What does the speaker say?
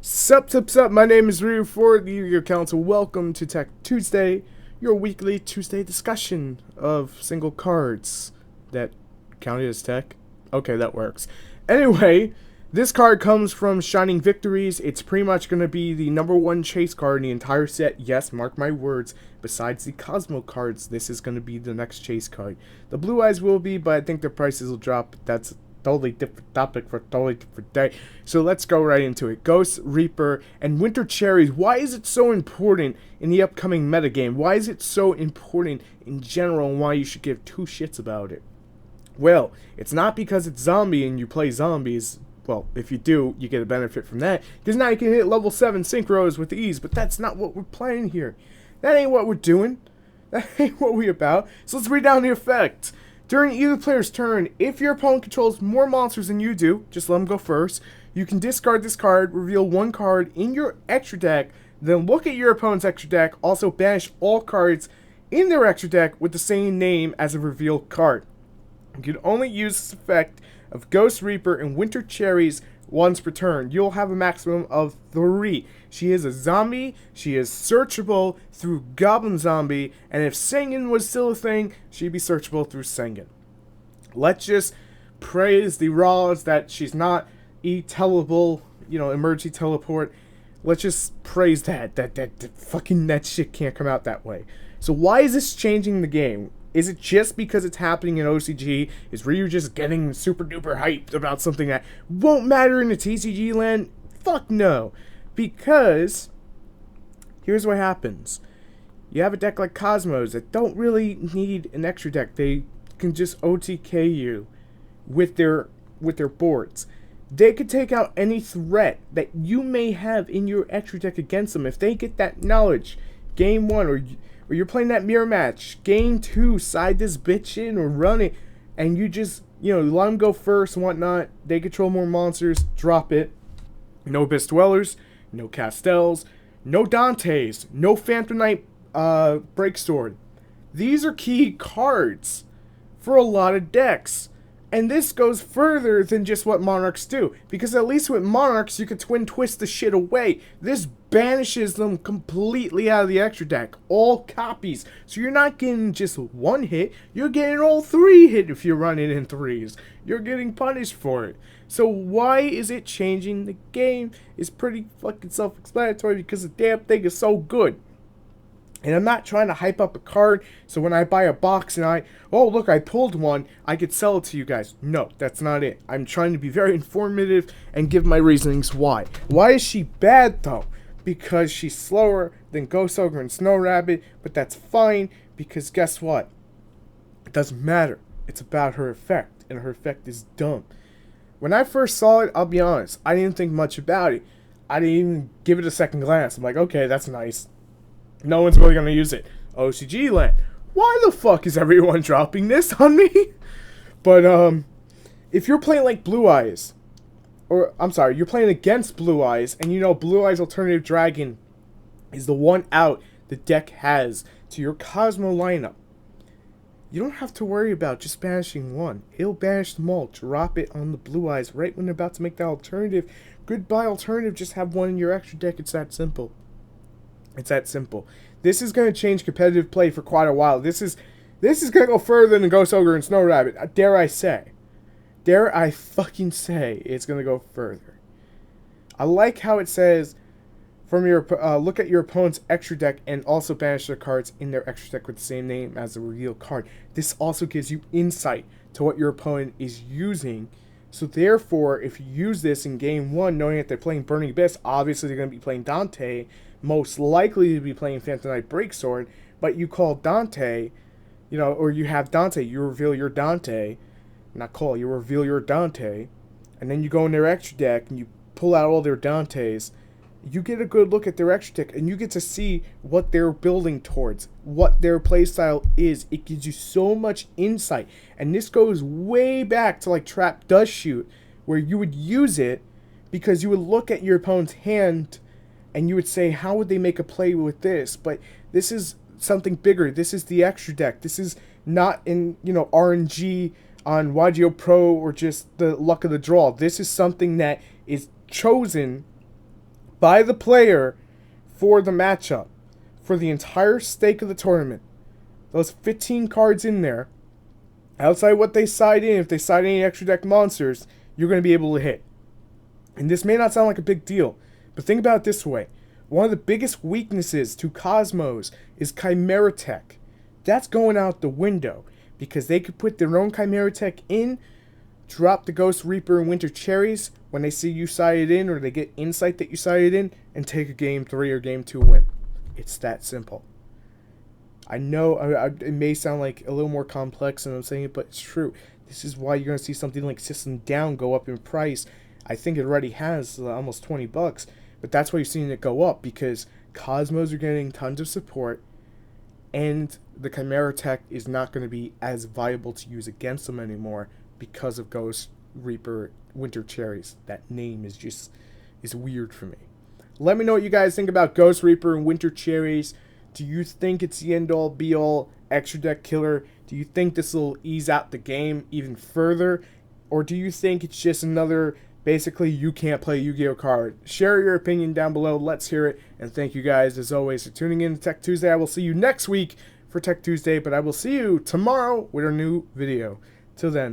Sup, my name is Ryu for the TheYugiohCouncil. Welcome to Tech Tuesday, your weekly Tuesday discussion of single cards that counted as tech. Okay, that works. Anyway, this card comes from Shining Victories. It's pretty much going to be the #1 chase card in the entire set. Yes, mark my words. Besides the Cosmo cards, this is going to be the next chase card. The Blue Eyes will be, but I think the prices will drop. That's totally different topic for a totally different day. So let's go right into it. Ghost Reaper and Winter Cherries. Why is it so important in the upcoming metagame? Why is it so important in general, and why you should give two shits about it? Well, it's not because it's zombie and you play zombies. Well, if you do, you get a benefit from that, because now you can hit level 7 synchros with ease, but that's not what we're playing here. That ain't what we're doing. That ain't what we're about. So let's read down the effect. During either player's turn, if your opponent controls more monsters than you do, just let them go first, you can discard this card, reveal one card in your extra deck, then look at your opponent's extra deck, also banish all cards in their extra deck with the same name as a revealed card. You can only use this effect of Ghost Reaper and Winter Cherries once per turn. You'll have a maximum of 3. She is a zombie, she is searchable through Goblin Zombie, and if Sengen was still a thing, she'd be searchable through Sengen. Let's just praise the Raws that she's not E-tellable, emergency teleport. Let's just praise that fucking that shit can't come out that way. So why is this changing the game? Is it just because it's happening in OCG? Is Ryu just getting super duper hyped about something that won't matter in the TCG land? Fuck no. Because here's what happens. You have a deck like Cosmos that don't really need an extra deck. They can just OTK you with their boards. They could take out any threat that you may have in your extra deck against them. If they get that knowledge, game 1, or you're playing that mirror match, game 2, side this bitch in or run it, and you just, let them go first and whatnot. They control more monsters, drop it. No Abyss Dwellers, no Castels, no Dantes, no Phantom Knight Breaksword. These are key cards for a lot of decks. And this goes further than just what Monarchs do, because at least with Monarchs you can twin twist the shit away. This banishes them completely out of the extra deck. All copies. So you're not getting just one hit, you're getting all 3 hit if you run it in 3s. You're getting punished for it. So why is it changing the game? It's pretty fucking self-explanatory, because the damn thing is so good. And I'm not trying to hype up a card, so when I buy a box and I pulled one, I could sell it to you guys. No, that's not it. I'm trying to be very informative and give my reasonings why. Why is she bad, though? Because she's slower than Ghost Ogre and Snow Rabbit, but that's fine, because guess what? It doesn't matter. It's about her effect, and her effect is dumb. When I first saw it, I'll be honest, I didn't think much about it. I didn't even give it a second glance. I'm like, okay, that's nice. No one's really going to use it. OCG land. Why the fuck is everyone dropping this on me? But, if you're playing like Blue Eyes, or, I'm sorry, you're playing against Blue Eyes, and Blue Eyes Alternative Dragon is the one out the deck has to your Cosmo lineup, you don't have to worry about just banishing one. It'll banish them all. Drop it on the Blue Eyes right when they're about to make that alternative. Goodbye alternative, just have one in your extra deck. It's that simple. It's that simple. This is going to change competitive play for quite a while. This is going to go further than Ghost Ogre and Snow Rabbit. Dare I say. Dare I fucking say it's going to go further. I like how it says, from your look at your opponent's extra deck and also banish their cards in their extra deck with the same name as the revealed card. This also gives you insight to what your opponent is using. So therefore, if you use this in game 1, knowing that they're playing Burning Abyss, obviously they're going to be playing Dante, most likely to be playing Phantom Knight Breaksword, but you call Dante, or you have Dante, you reveal your Dante, you reveal your Dante, and then you go in their extra deck and you pull out all their Dantes. You get a good look at their extra deck, and you get to see what they're building towards, what their playstyle is. It gives you so much insight, and this goes way back to like Trap Does Shoot, where you would use it because you would look at your opponent's hand and you would say, how would they make a play with this? But this is something bigger. This is the extra deck. This is not in, RNG on YGO Pro or just the luck of the draw. This is something that is chosen by the player for the matchup, for the entire stake of the tournament. Those 15 cards in there, outside what they side in, if they side any extra deck monsters, you're going to be able to hit. And this may not sound like a big deal, but think about it this way. One of the biggest weaknesses to Cosmos is Chimera Tech. That's going out the window, because they could put their own Chimera Tech in, drop the Ghost Reaper and Winter Cherries when they see you sided in, or they get insight that you sided in, and take a Game 3 or Game 2 win. It's that simple. I know it may sound like a little more complex than I'm saying it, but it's true. This is why you're going to see something like System Down go up in price. I think it already has almost $20, but that's why you're seeing it go up, because Cosmos are getting tons of support, and the Chimera Tech is not going to be as viable to use against them anymore because of Ghost Reaper Winter Cherries. That name is weird for me. Let me know what you guys think about Ghost Reaper and Winter Cherries. Do you think it's the end-all, be-all extra deck killer? Do you think this will ease out the game even further? Or do you think it's just another, basically, you can't play Yu-Gi-Oh card? Share your opinion down below. Let's hear it. And thank you guys, as always, for tuning in to Tech Tuesday. I will see you next week for Tech Tuesday, but I will see you tomorrow with a new video. Till then.